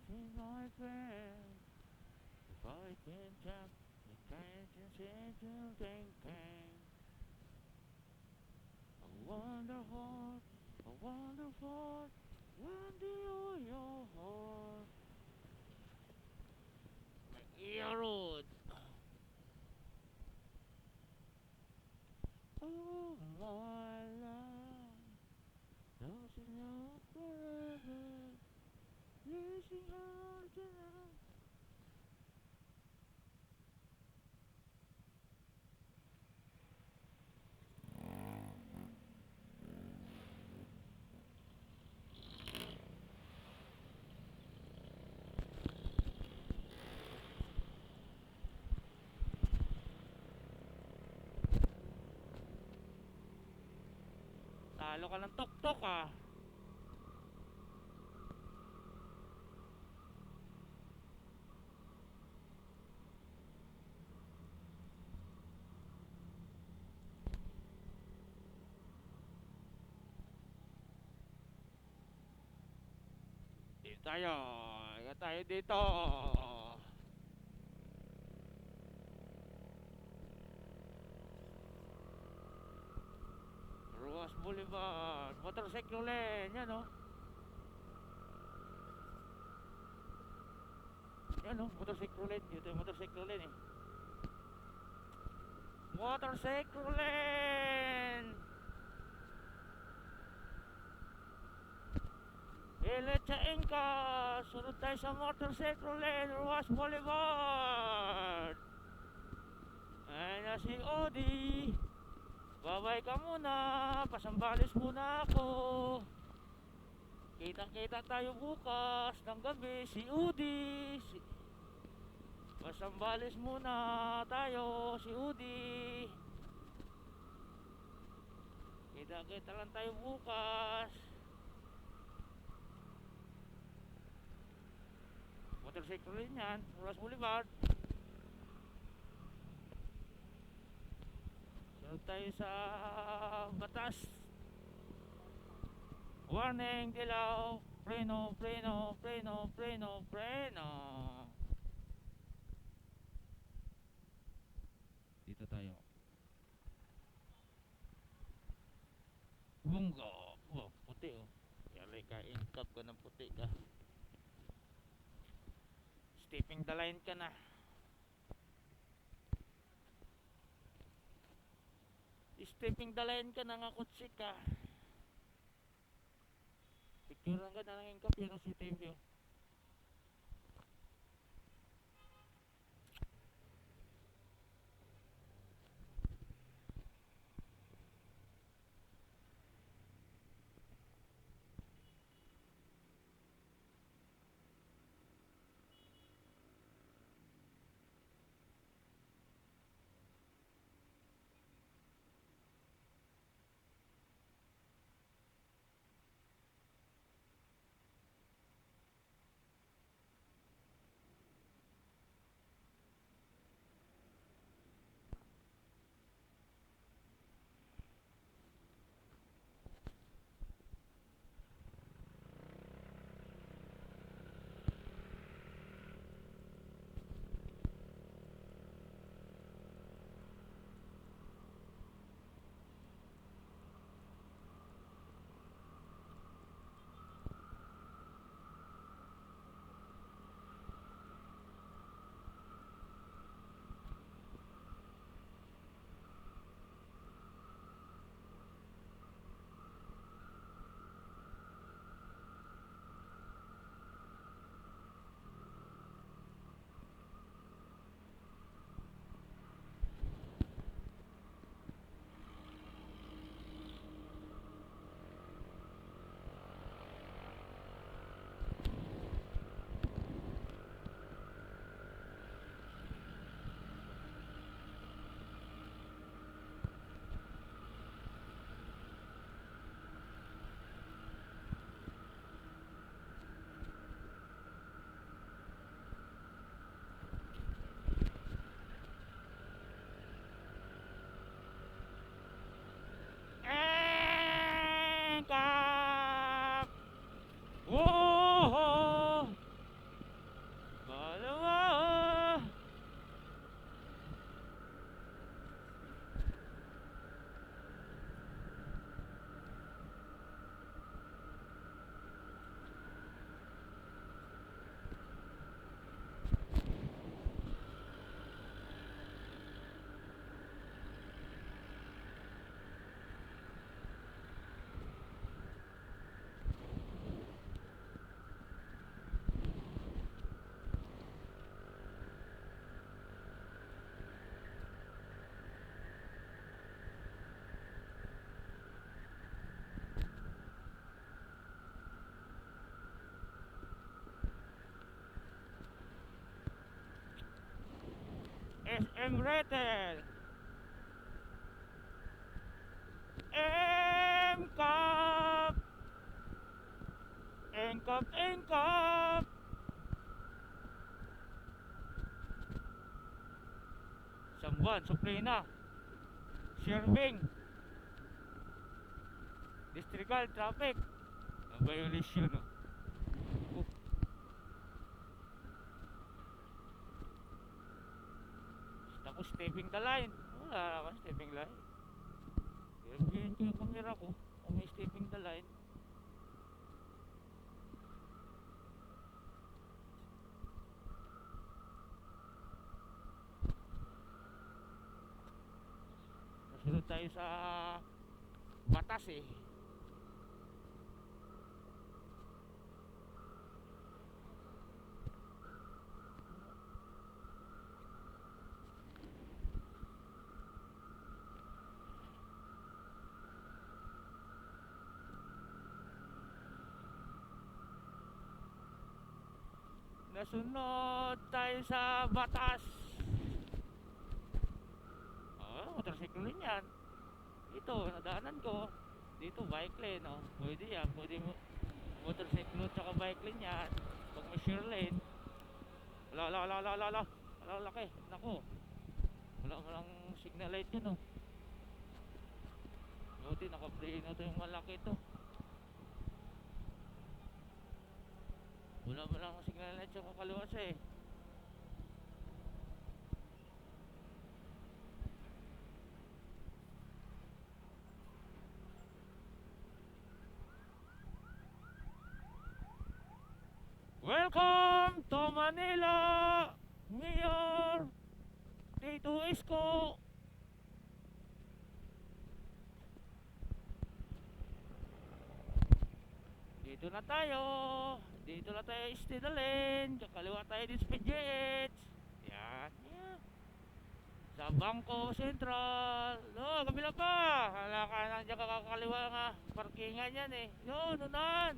She's my friend. If I can jump, you can't just say to thinking. I wonder what, I wonder what, when do your heart? My earrod. Oh my love, losing you forever, losing out tonight. Talo ka ng tok-tok ah. Dito tayo. Ikat tayo dito. Ruas Boulevard. Motorcycle lane. Yan o. Yan o. Motorcycle lane. Dito yung motorcycle lane eh. Motorcycle lane. Iletsain ka. Sunod tayo sa motorcycle lane. Ruas Boulevard. Ayan na si Odi. Babay ka muna. Pasambalis muna ako. Kitang-kita tayo bukas ng gabi. Si Udi. Pasambalis muna tayo. Si Udi. Kita-kita lang tayo bukas. Motorcycle rin yan. Ruas Boulevard. Sunod tayo sa batas. Warning, dilaw. Preno, preno, preno, preno, preno. Dito tayo. Bunggo. Oh, puti oh. Yari ka, inkap ka ng puti ka. Stepping the line ka na. Stepping the line ka na nga kutsi ka. Picture ka na ng inkap yun si TV. SM Retail. Engkap. Engkap, engkap. Sambuan, Suplina. Serving. Districal traffic. Ang violation, no? Oh. Ako stepping the line. Wala naman stepping line. Ganyan ko yung camera ko. Kung may stepping the line. Nasunod tayo sa batas eh. Nasunod tayo sa batas. Motorsiklo rin yan. Ito, nadaanan ko. Dito, bike lane, oh. Pwede yan. Pwede mo motorsiklo tsaka bike lane yan. Pag may share lane. Wala. Wala, laki. Naku. Walang signal light yun, oh. Buti, naka-play na ito yung malaki ito. Wala signal light sa kakaliwas eh. Welcome to Manila, Mayor Tito Isko. Dito na tayo. Dito na tayo istidalin. Kakaliwa tayo din sa PGH. Yan. Sa Bangko Sentral. No, kabila pa. Hala ka nandiyan kakaliwa nga. Parkingan yan eh. Yun, unan.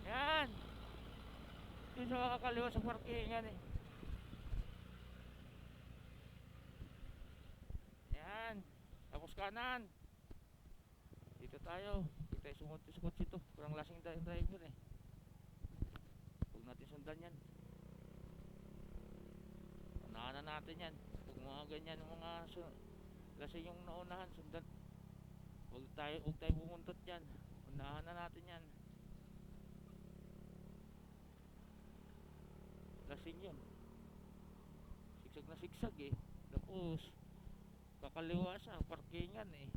Yan. Yun sa kakaliwa sa parkingan eh. Yan. Tapos kanan. Dito tayo. Dito tayo sumunod sa kotse ito. Kurang lasing driver eh. Huwag natin sundan yan. Unahan na natin yan. Huwag mga ganyan mga lasing yung naunahan. Sundan. Huwag tayo pumuntot yan. Unahan na natin yan. Lasing yun. Sigsag na sigsag eh. Tapos kakaliwa sa parkingan eh.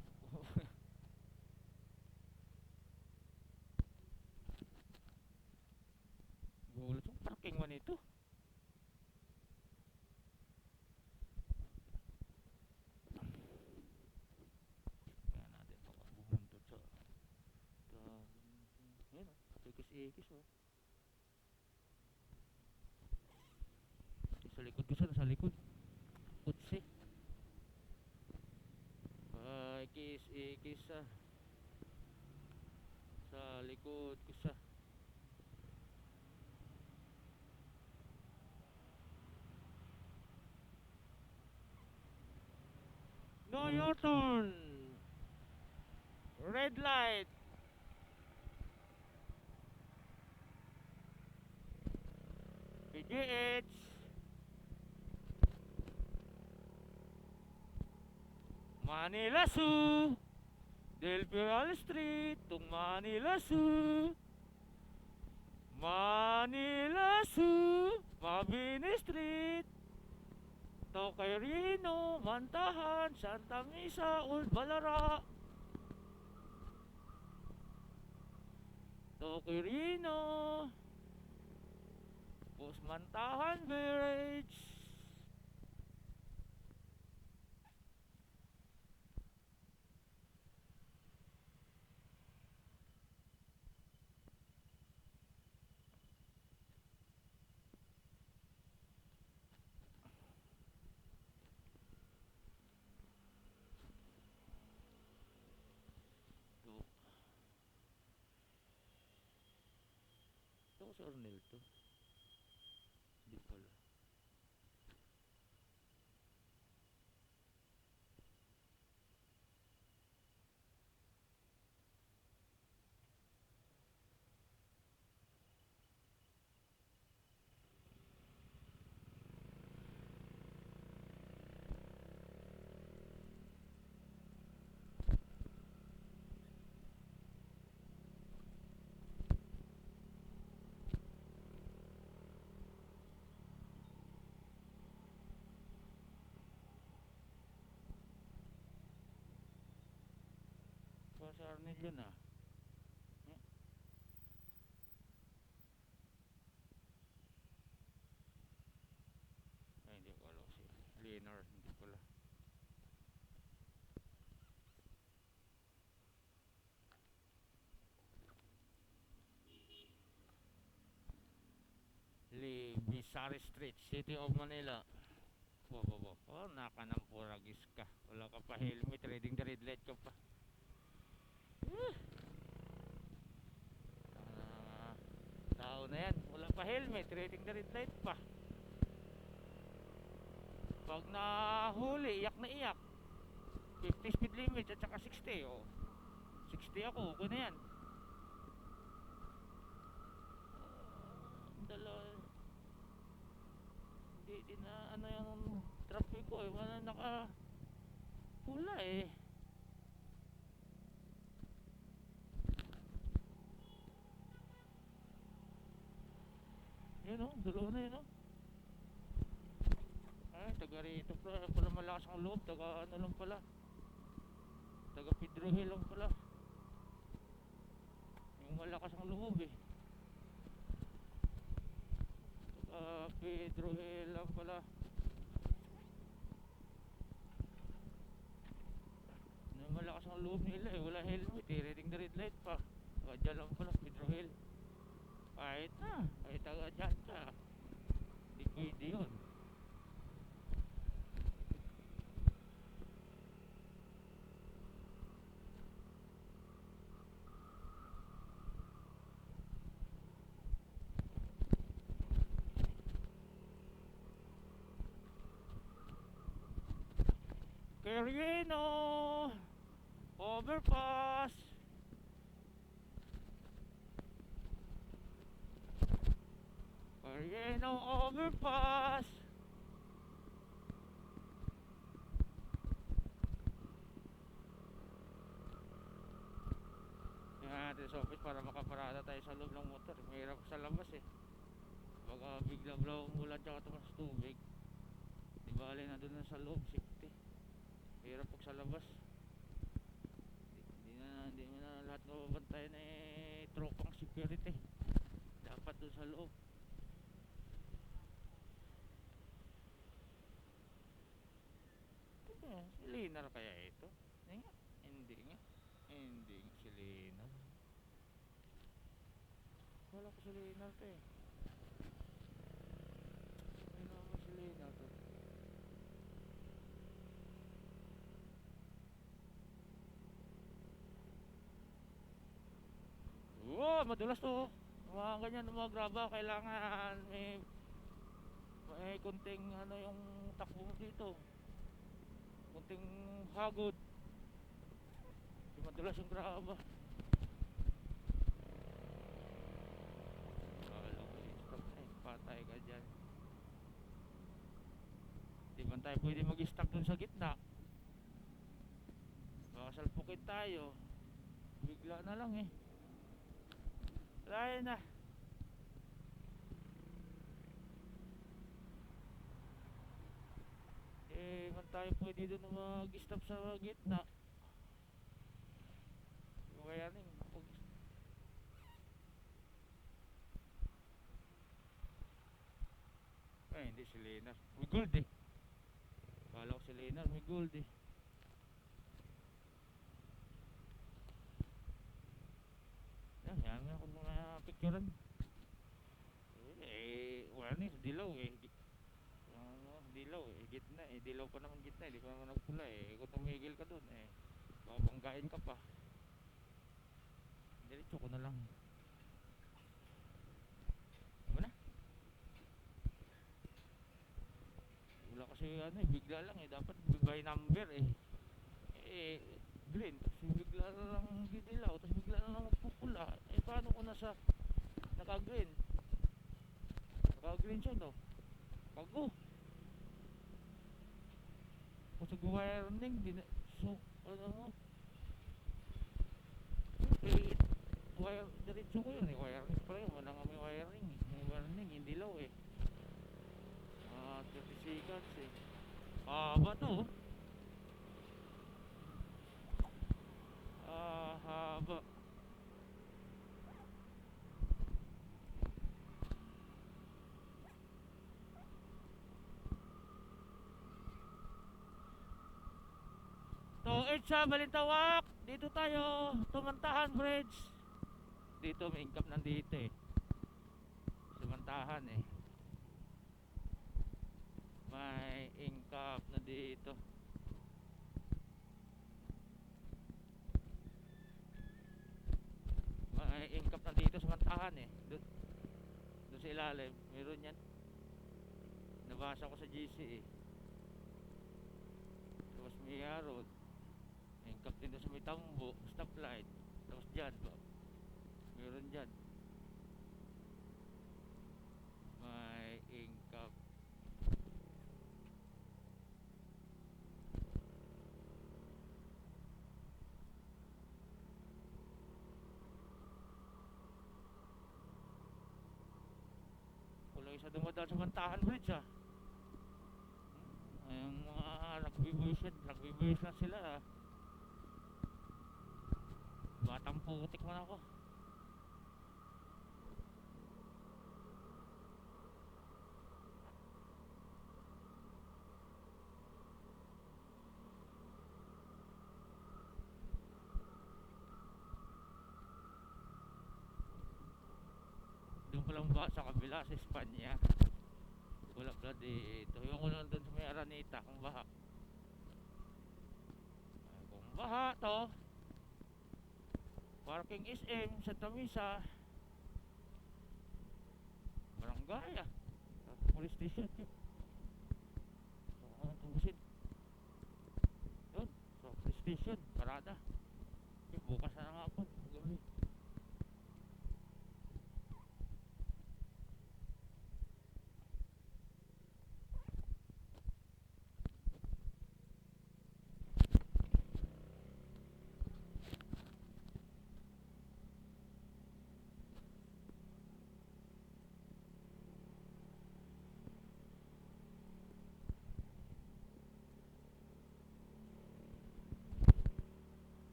Gulat yung parking man ito. Kaya natin ito bumuntot sa yun o, ikis-ikis o. Sa likod ko siya, sa likod kutsi. Ikis-ikis sa likod ko siya. No U-turn. Red light. PGH. Manila Zoo. Del Piral Street to Manila Zoo. Manila Zoo. Mabini Street. Toquerino, Mantahan, Santa Misa, Old Balara. Toquerino, Mantahan Village. Ito si Ornel to. pala. Pa sa Arnel yun ah. Eh, Ay, hindi ko alam si Leonard, hindi pala. Libisari Street, City of Manila. Wow. Oh, naka ng puragis ka. Wala ka pa helmet, reading the red light ka pa. Ah, tao na yan, wala pa helmet, reading the red light pa. Pag nahuli, iyak na iyak. 50 speed limit at saka 60. Oh. 60 ako, okay na yan. Dalawa. Hindi na ano yung traffic ko eh. Wala naka pula eh. Yun o, dalawa na yun o. Ay, taga rito pala malakas ang loob. Taga ano lang pala. Taga Pedro Hill lang pala. Yung malakas ang loob eh. Taga Pedro Hill lang pala. Yung malakas ang loob nila eh. Wala helmet eh. Reading the red light pa. Taga dyan lang pala, Pedro Hill. Kahit na. Kahit taga dyan ka. Hindi pwede yun. Quirino overpass. Quirino overpass. Tingnan natin sa office para makaparada tayo sa loob ng motor. Mahirap sa labas eh. Baka bigla biglang umulan tsaka tumas tubig. Di bali na doon sa loob, safety. Hirap pag sa labas. Hindi mo na lahat mababantayan eh tropang security. Dapat doon sa loob. Si Linar kaya ito? Hindi nga. Hindi nga si Linar. Wala ko si Linar to eh. Ay naman si Linar to. Oo, madulas to. Mga ganyan, mga graba, kailangan may kunting ano yung takbo mo dito. Kunting hagod. Di madulas yung graba. Wala ko stop na eh. Patay ka dyan. Di man tayo pwede mag-stop dun sa gitna. Baka salpukin tayo. Bigla na lang eh. Wala na. Man tayo pwede doon na mag-stop sa gitna. Kaya ning ay hindi si Leonard. May gold eh. Kala ko si Leonard may gold eh. Yan ako mga picturean. Wala na dilaw eh. Ano, dilaw eh, gitna eh. Dilaw pa naman gitna eh. Di pa naman nagpula eh. Kung tumigil ka doon eh. Babanggain ka pa. Diretso ko na lang. Ano na? Wala kasi ano eh, bigla lang eh. Dapat by number eh. Eh, green. Kasi bigla lang gidilaw. Tapos bigla lang magpupula. Eh, paano ko nasa naka-green? Naka-green siya no? Bago. Kung sa wiring, di na, so, ano mo? Eh, wire, diretso ko yun eh. Wiring pala yun. Wala nga may wiring eh. May wiring, hindi dilaw eh. 30 seconds eh. Haba to. Haba. So, sa Balintawak. Dito tayo. Tumantahan Bridge. Dito may income nandito eh. Tumantahan eh. May income na dito. May income na dito sa Mantahan eh. Doon sa ilalim. Meron yan. Nabasa ko sa GC eh. Tapos Mia Road. Income din doon sa may Tambo. Stoplight. Tapos dyan. Meron dyan. May income. Kulang isa dumadaan sa Mantahan Bridge ah. Yung mga rugby boys na sila ah. Batang putik man ako. Doon pa lang ba sa kabila sa Espanya. Wala pala dito. Yung ko lang doon sa may Araneta kung baha. Kung baha to. Parking SM Santa Misa. Barangay ah. Police station. Tumbusin. Doon. So, police station. Parada. Bukas na nga po. Gabi.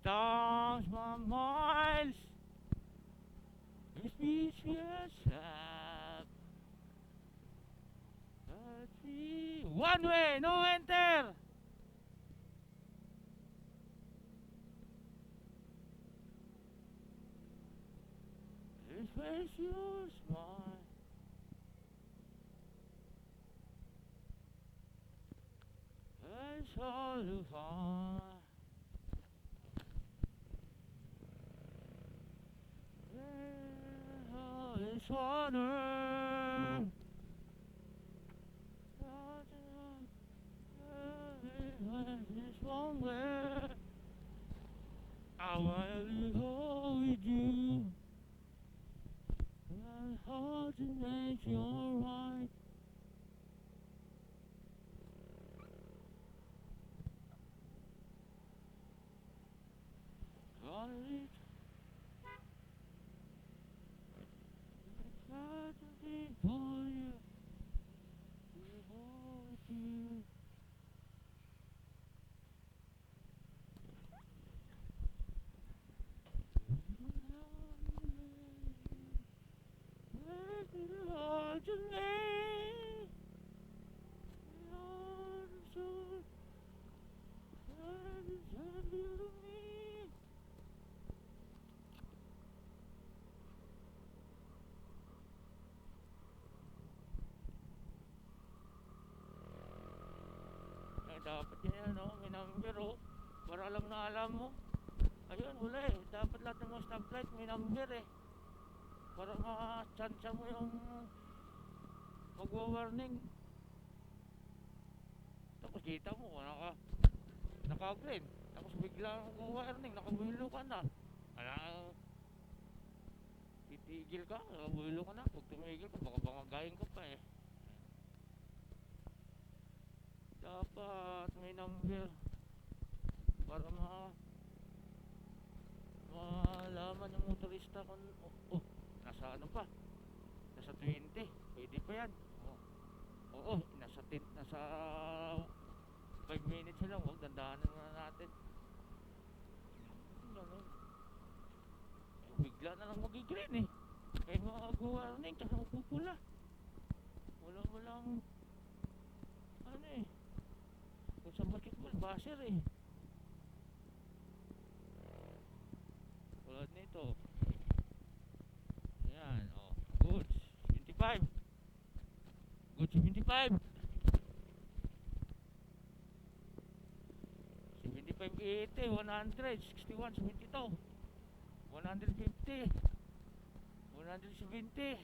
Stars my miles. Speechless. One way, no enter. Precious smile. That's all you find. It's honor. This one where I wanna go with you. My heart to make you alright. dapat yan, no? May number, oh. Para alam na alam mo. Ayun, wala eh. Dapat lahat ng mga stoplight may number eh. Para ma-chance mo yung magwa-warning. Tapos kita mo, naka-green. Tapos bigla magwa-warning, nakabuhilo ka na. Titigil ka, nakabuhilo ka na. Pag tumigil ka, baka bangagayin ka pa eh. Dapat may number para malaman yung motorista kung nasa ano pa, nasa 20, pwede pa yan. Oo, nasa 5 minutes lang, huwag dandahanan na natin. Ano, bigla na lang mag-green eh. Kaya mag-warning, tsaka magpupula. Walang ano eh, kung sa basketball, baser eh. Tulad nito. Ayan, oh. Goods, 75. Goods, 75. 75, 80, 100, 61, 72. 150. 170.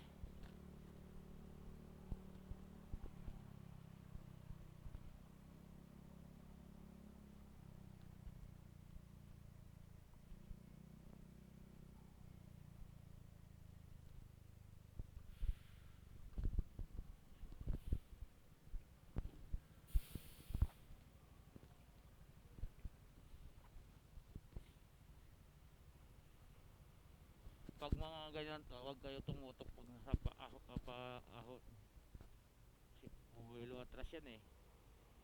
Pag mga ganyan to, huwag kayo tumutok pag nasa paahon. Kasi bubuelo atras yan eh.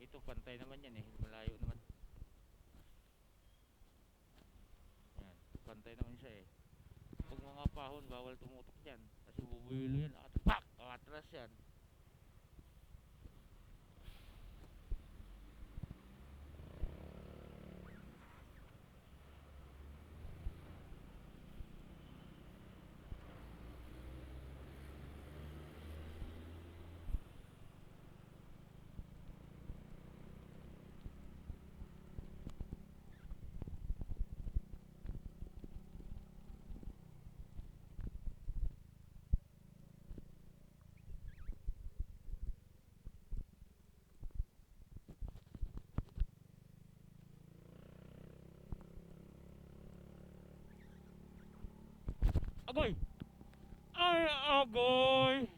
Ito pantay naman yan eh, malayo naman. Yan, pantay naman siya eh. Pag mga pahon, bawal tumutok dyan. Kasi bubuelo yan, atras yan. Agoy! Ay, agoy!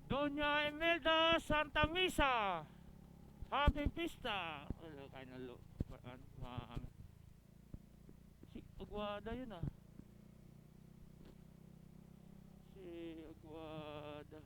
Doña Imelda Santa Misa! Happy Pista! Kain na si Aguada yun ah. Si Aguada.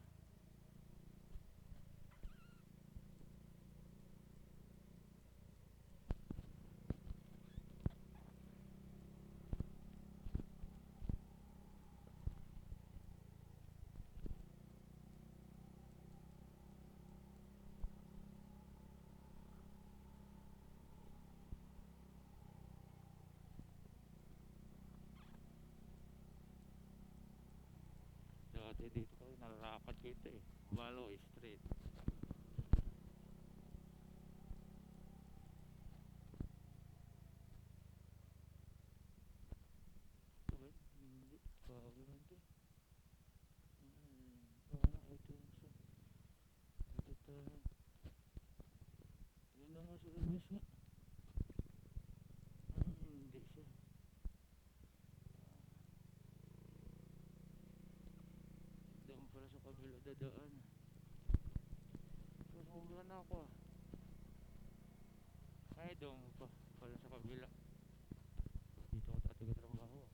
Dati dito kami nalakad dito eh. Balo Street. Hindi. Bago lang ito. Parang ito yung sa. Ito tayo. Yun na nga sa labas nga. Hindi siya. Doon pala sa kabila dadaan. Sobra na ako ah. Ay doon pa pala sa kabila. Dito ako tataga-trabaho ah.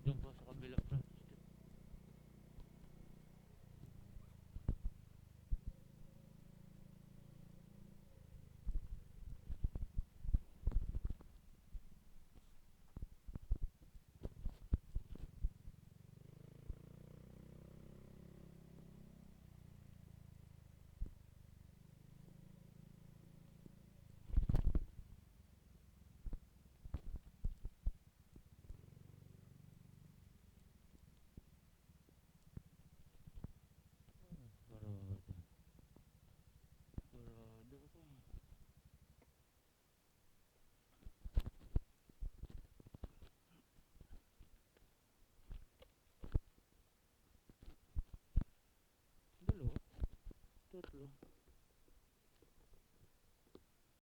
Doon pa sa kabila pa. Lo.